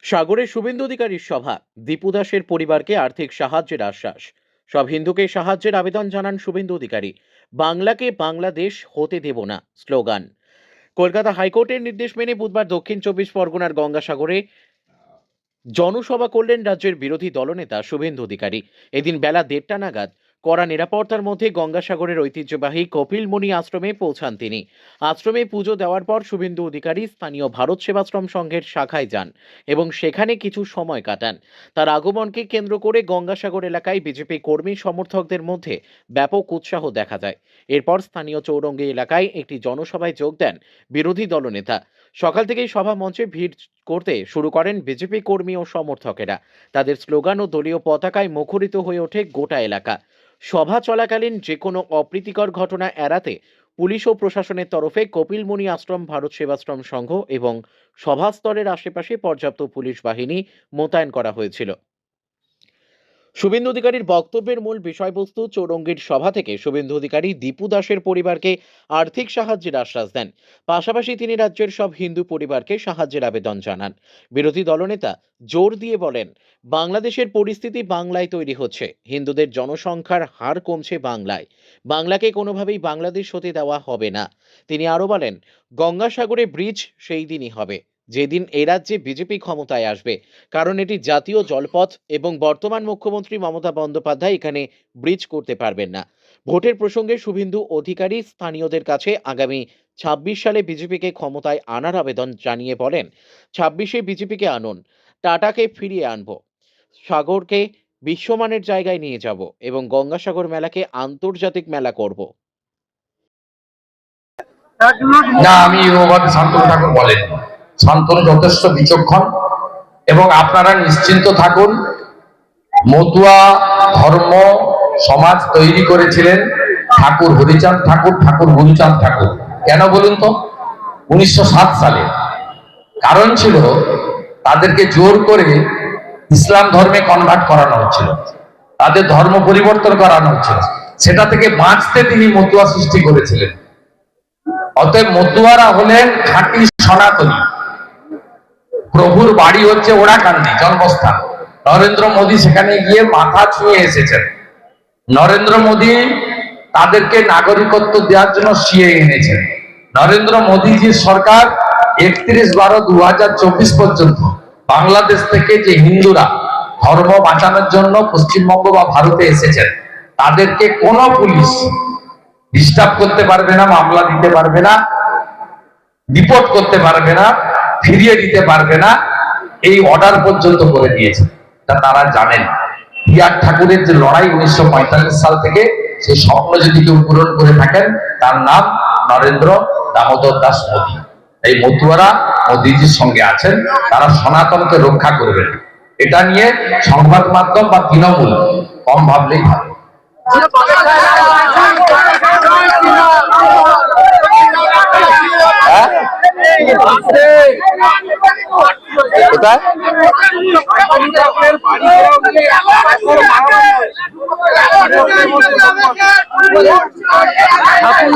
সাগরে শুভেন্দু অধিকারীর সভা, দীপু দাসের পরিবারকে আর্থিক সাহায্যের আশ্বাস। সব হিন্দুকে সাহায্যের আবেদন জানান শুভেন্দু অধিকারী। বাংলাকে বাংলাদেশ হতে দেব না স্লোগান। কলকাতা হাইকোর্টের নির্দেশ মেনে বুধবার দক্ষিণ চব্বিশ পরগনার গঙ্গাসাগরে জনসভা করলেন রাজ্যের বিরোধী দলনেতা শুভেন্দু অধিকারী। এদিন বেলা 1:30 নাগাদ কড়া নিরাপত্তার মধ্যে গঙ্গাসাগরের ঐতিহ্যবাহী কপিলমুনি আশ্রমে পৌঁছান তিনি। আশ্রমে পুজো দেওয়ার পর শুভেন্দু অধিকারী স্থানীয় ভারত সেবাশ্রম সংঘের শাখায় যান এবং সেখানে কিছু সময় কাটান। তার আগমনকে কেন্দ্র করে গঙ্গাসাগর এলাকায় বিজেপি কর্মী সমর্থকদের মধ্যে ব্যাপক উৎসাহ দেখা যায়। এরপর স্থানীয় চৌরঙ্গি এলাকায় একটি জনসভায় যোগ দেন বিরোধী দলনেতা। সকাল থেকেই সভা মঞ্চে ভিড় করতে শুরু করেন বিজেপি কর্মী ও সমর্থকেরা। তাদের স্লোগান ও দলীয় পতাকায় মুখরিত হয়ে ওঠে গোটা এলাকা। সভা চলাকালীন যে কোনো অপ্রীতিকর ঘটনা এড়াতে পুলিশ ও প্রশাসনের তরফে কপিলমুনি আশ্রম, ভারত সেবাশ্রম সংঘ এবং সভাস্থলের আশেপাশে পর্যাপ্ত পুলিশ বাহিনী মোতায়েন করা হয়েছিল। শুভেন্দু অধিকারীর বক্তব্যের মূল বিষয়বস্তু, চৌরঙ্গীর সভা থেকে শুভেন্দু অধিকারী দীপু দাসের পরিবারকে আর্থিক সাহায্যের আশ্বাস দেন। পাশাপাশি তিনি রাজ্যের সব হিন্দু পরিবারকে সাহায্যের আবেদন জানান। বিরোধী দলনেতা জোর দিয়ে বলেন, বাংলাদেশের পরিস্থিতি বাংলায় তৈরি হচ্ছে, হিন্দুদের জনসংখ্যার হার কমছে বাংলায়, বাংলাকে কোনোভাবেই বাংলাদেশ হতে দেওয়া হবে না। তিনি আরও বলেন, গঙ্গাসাগরে ব্রিজ সেই দিনই হবে যেদিন এই রাজ্যে বিজেপি ক্ষমতায় আসবে, কারণ এটি জাতীয় জলপথ এবং বর্তমান মুখ্যমন্ত্রী মমতা বন্দ্যোপাধ্যায় এখানে ব্রিজ করতে পারবেন না। ভোটের প্রসঙ্গে শুভেন্দু অধিকারী স্থানীয়দের কাছে আগামী 26 সালে বিজেপিকে ক্ষমতায় আনার আবেদন জানিয়ে বলেন, 26-এ বিজেপিকে আনুন, টাটাকে ফিরিয়ে আনবো, সাগরকে বিশ্বমানের জায়গায় নিয়ে যাব এবং গঙ্গাসাগর মেলাকে আন্তর্জাতিক মেলা করব। না, আমি ওভাবে শান্তনু ঠাকুর বলেন। শান্তনু যথেষ্ট বিচক্ষণ এবং আপনারা নিশ্চিন্ত থাকুন, মতুয়া ধর্ম সমাজ তৈরি করেছিলেন ঠাকুর হরিচাঁদ ঠাকুর, ঠাকুর গুরুচাঁদ ঠাকুর। কেন বলুন তো? 1907 সালে। কারণ ছিল তাদেরকে জোর করে ইসলাম ধর্মে কনভার্ট করানো হচ্ছিল, তাদের ধর্ম পরিবর্তন করানো হচ্ছিল। সেটা থেকে বাঁচতে তিনি মতুয়া সৃষ্টি করেছিলেন। অতএব মতুয়ারা হলেন খাঁটি সনাতনী। প্রভুর বাড়ি হচ্ছে ওরাকান্দি, জন্মস্থান। নরেন্দ্র মোদী সেখানে গিয়ে মাথা ছুঁয়ে এসেছেন। নরেন্দ্র মোদী তাদেরকে নাগরিকত্ব দেওয়ার জন্য সিএ এনেছেন। নরেন্দ্র মোদীজির সরকার 31/12/2024 পর্যন্ত বাংলাদেশ থেকে যে হিন্দুরা ধর্ম বাঁচানোর জন্য পশ্চিমবঙ্গ বা ভারতে এসেছেন, তাদেরকে কোনো পুলিশ ডিস্টার্ব করতে পারবে না, মামলা দিতে পারবে না, ডিপোর্ট করতে পারবে না, ফিরিয়ে দিতে পারবে না, এই অর্ডার পর্যন্ত করে দিয়েছে। তা তারা জানেন। বিআর ঠাকুরের যে লড়াই 1945 সাল থেকে, সেই স্বপ্ন যদি কেউ পূরণ করে থাকেন, তার নাম নরেন্দ্র দামোদর দাস মোদী। এই মতুয়ারা মোদীজির সঙ্গে আছেন, তারা সনাতনকে রক্ষা করবেন। এটা নিয়ে সংবাদ মাধ্যম বা তৃণমূল কম ভাবলেই ভালো।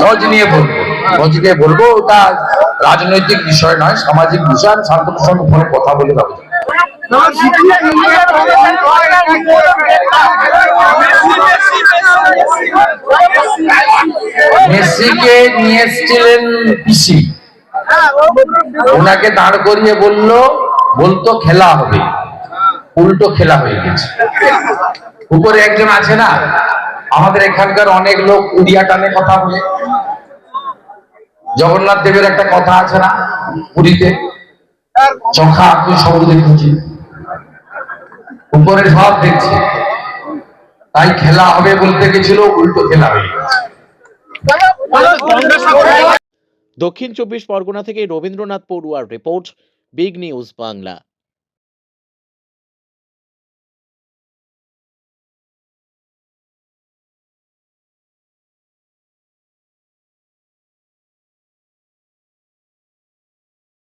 খোঁজ নিয়ে বলবো, ওটা রাজনৈতিক বিষয় নয়, সামাজিক বিষয়। আমি শান্তনুর সঙ্গে ফোনে কথা বলে ভাবছি। মেসিকে নিয়ে এসেছিলেন পিসি, ওনাকে দাঁড় করিয়ে বলতো খেলা হবে, উল্টো খেলা হয়ে গেছে। উপরে একজন আছে না, আমাদের এখানকার অনেক লোক উড়িয়া টানে কথা বলে। জগন্নাথ দেবের একটা কথা আছে না, পুরীতে চোখা তুই সবুজ দেখছি, উপরে সব দেখছে। তাই খেলা হবে বলতে গেছিল, উল্টো খেলা হয়ে গেছে। দক্ষিণ চব্বিশ পরগনা থেকে রবীন্দ্রনাথ পড়ুয়ার রিপোর্ট, বিগ নিউজ বাংলা।